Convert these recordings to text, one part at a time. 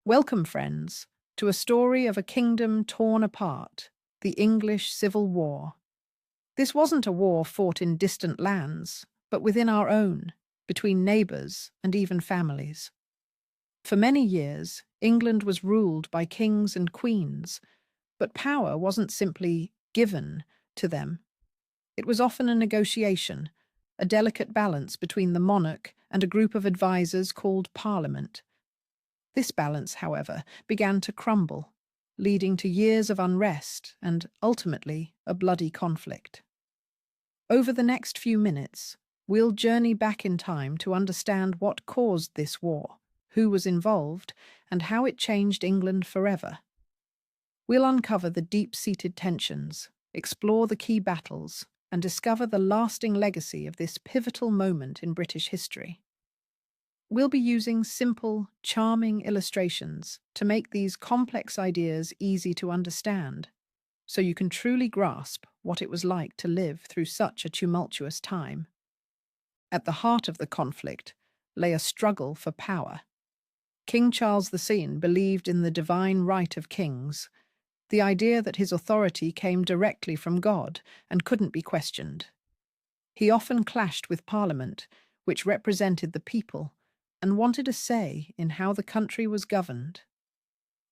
Welcome, friends, to a story of a kingdom torn apart, the English Civil War. This wasn't a war fought in distant lands, but within our own, between neighbours and even families. For many years, England was ruled by kings and queens, but power wasn't simply given to them. It was often a negotiation, a delicate balance between the monarch and a group of advisers called Parliament. This balance, however, began to crumble, leading to years of unrest and, ultimately, a bloody conflict. Over the next few minutes, we'll journey back in time to understand what caused this war, who was involved, and how it changed England forever. We'll uncover the deep-seated tensions, explore the key battles, and discover the lasting legacy of this pivotal moment in British history. We'll be using simple, charming illustrations to make these complex ideas easy to understand, so you can truly grasp what it was like to live through such a tumultuous time. At the heart of the conflict lay a struggle for power. King Charles II believed in the divine right of kings, the idea that his authority came directly from God and couldn't be questioned. He often clashed with Parliament, which represented the people, and wanted a say in how the country was governed.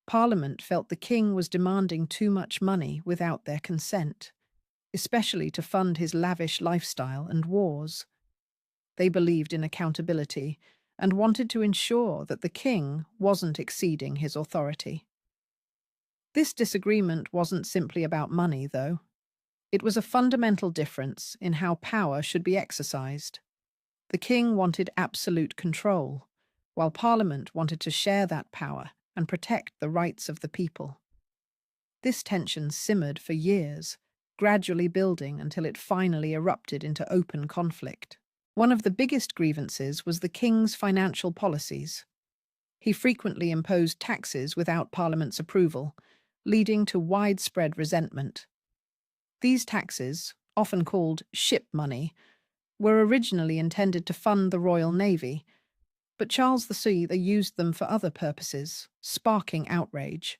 Parliament felt the king was demanding too much money without their consent, especially to fund his lavish lifestyle and wars. They believed in accountability and wanted to ensure that the king wasn't exceeding his authority. This disagreement wasn't simply about money, though. It was a fundamental difference in how power should be exercised. The king wanted absolute control, while Parliament wanted to share that power and protect the rights of the people. This tension simmered for years, gradually building until it finally erupted into open conflict. One of the biggest grievances was the king's financial policies. He frequently imposed taxes without Parliament's approval, leading to widespread resentment. These taxes, often called ship money, were originally intended to fund the Royal Navy, but Charles VI used them for other purposes, sparking outrage.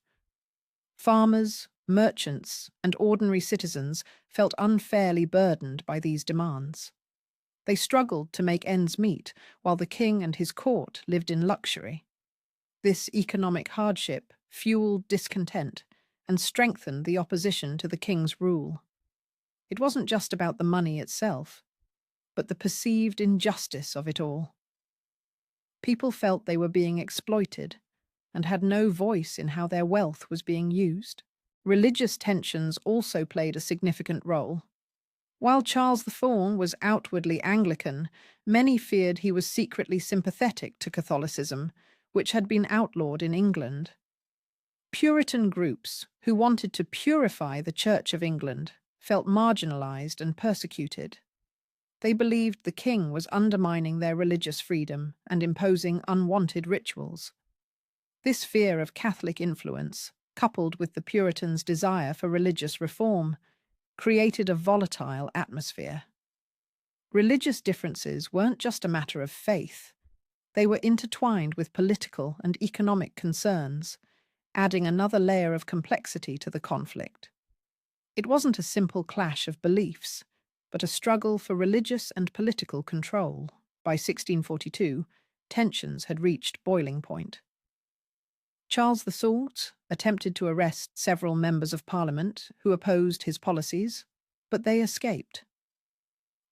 Farmers, merchants, and ordinary citizens felt unfairly burdened by these demands. They struggled to make ends meet, while the king and his court lived in luxury. This economic hardship fueled discontent and strengthened the opposition to the king's rule. It wasn't just about the money itself, but the perceived injustice of it all. People felt they were being exploited and had no voice in how their wealth was being used. Religious tensions also played a significant role. While Charles IV was outwardly Anglican, many feared he was secretly sympathetic to Catholicism, which had been outlawed in England. Puritan groups, who wanted to purify the Church of England, felt marginalized and persecuted. They believed the king was undermining their religious freedom and imposing unwanted rituals. This fear of Catholic influence, coupled with the Puritans' desire for religious reform, created a volatile atmosphere. Religious differences weren't just a matter of faith. They were intertwined with political and economic concerns, adding another layer of complexity to the conflict. It wasn't a simple clash of beliefs, but a struggle for religious and political control. By 1642, tensions had reached boiling point. Charles VI attempted to arrest several members of Parliament who opposed his policies, but they escaped.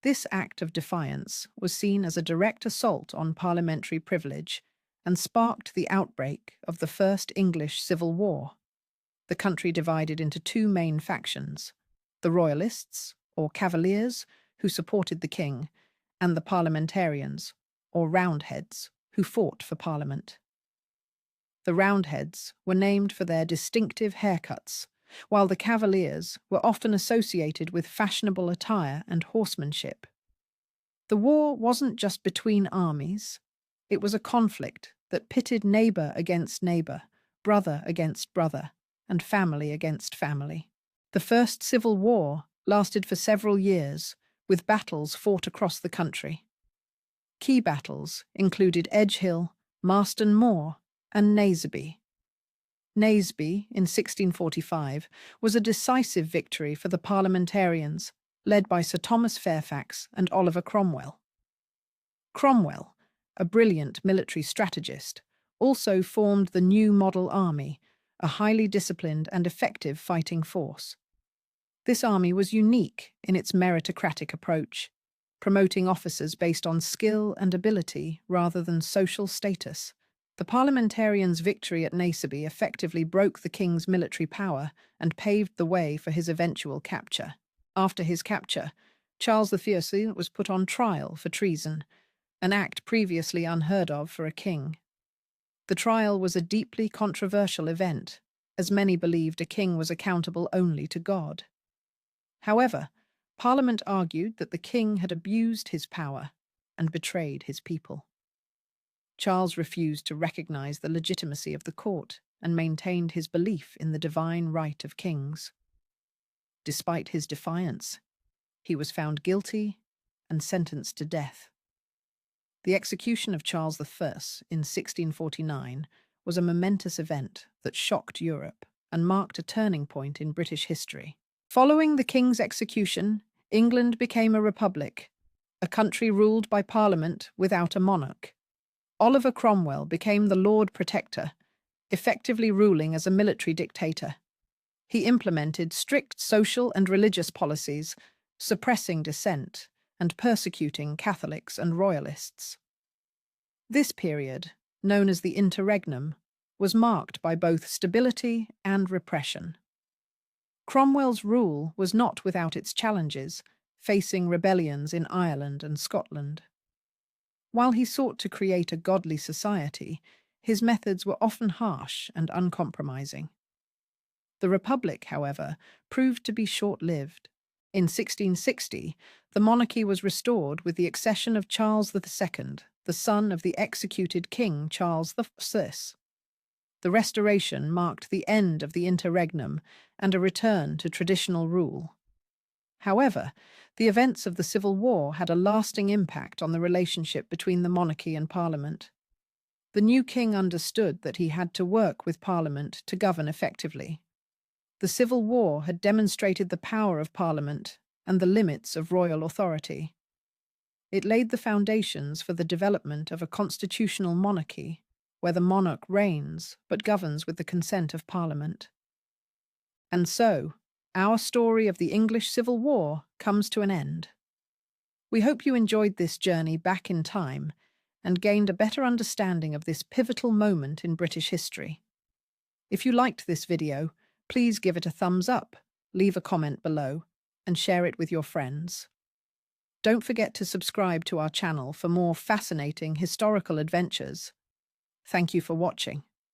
This act of defiance was seen as a direct assault on parliamentary privilege and sparked the outbreak of the First English Civil War. The country divided into two main factions: the Royalists, or Cavaliers, who supported the king, and the Parliamentarians, or Roundheads, who fought for Parliament. The Roundheads were named for their distinctive haircuts, while the Cavaliers were often associated with fashionable attire and horsemanship. The war wasn't just between armies. It was a conflict that pitted neighbour against neighbour, brother against brother, and family against family. The First Civil War lasted for several years, with battles fought across the country. Key battles included Edgehill, Marston Moor, and Naseby. Naseby, in 1645, was a decisive victory for the parliamentarians, led by Sir Thomas Fairfax and Oliver Cromwell. Cromwell, a brilliant military strategist, also formed the new model army, a highly disciplined and effective fighting force. This army was unique in its meritocratic approach, promoting officers based on skill and ability rather than social status. The parliamentarians' victory at Naseby effectively broke the king's military power and paved the way for his eventual capture. After his capture, Charles I was put on trial for treason, an act previously unheard of for a king. The trial was a deeply controversial event, as many believed a king was accountable only to God. However, Parliament argued that the king had abused his power and betrayed his people. Charles refused to recognize the legitimacy of the court and maintained his belief in the divine right of kings. Despite his defiance, he was found guilty and sentenced to death. The execution of Charles I in 1649 was a momentous event that shocked Europe and marked a turning point in British history. Following the king's execution, England became a republic, a country ruled by Parliament without a monarch. Oliver Cromwell became the Lord Protector, effectively ruling as a military dictator. He implemented strict social and religious policies, suppressing dissent and persecuting Catholics and Royalists. This period, known as the Interregnum, was marked by both stability and repression. Cromwell's rule was not without its challenges, facing rebellions in Ireland and Scotland. While he sought to create a godly society, his methods were often harsh and uncompromising. The Republic, however, proved to be short-lived. In 1660, the monarchy was restored with the accession of Charles II, the son of the executed King Charles VI. The restoration marked the end of the interregnum and a return to traditional rule. However, the events of the Civil War had a lasting impact on the relationship between the monarchy and Parliament. The new king understood that he had to work with Parliament to govern effectively. The Civil War had demonstrated the power of Parliament and the limits of royal authority. It laid the foundations for the development of a constitutional monarchy, where the monarch reigns but governs with the consent of Parliament. And so, our story of the English Civil War comes to an end. We hope you enjoyed this journey back in time and gained a better understanding of this pivotal moment in British history. If you liked this video, please give it a thumbs up, leave a comment below, and share it with your friends. Don't forget to subscribe to our channel for more fascinating historical adventures. Thank you for watching.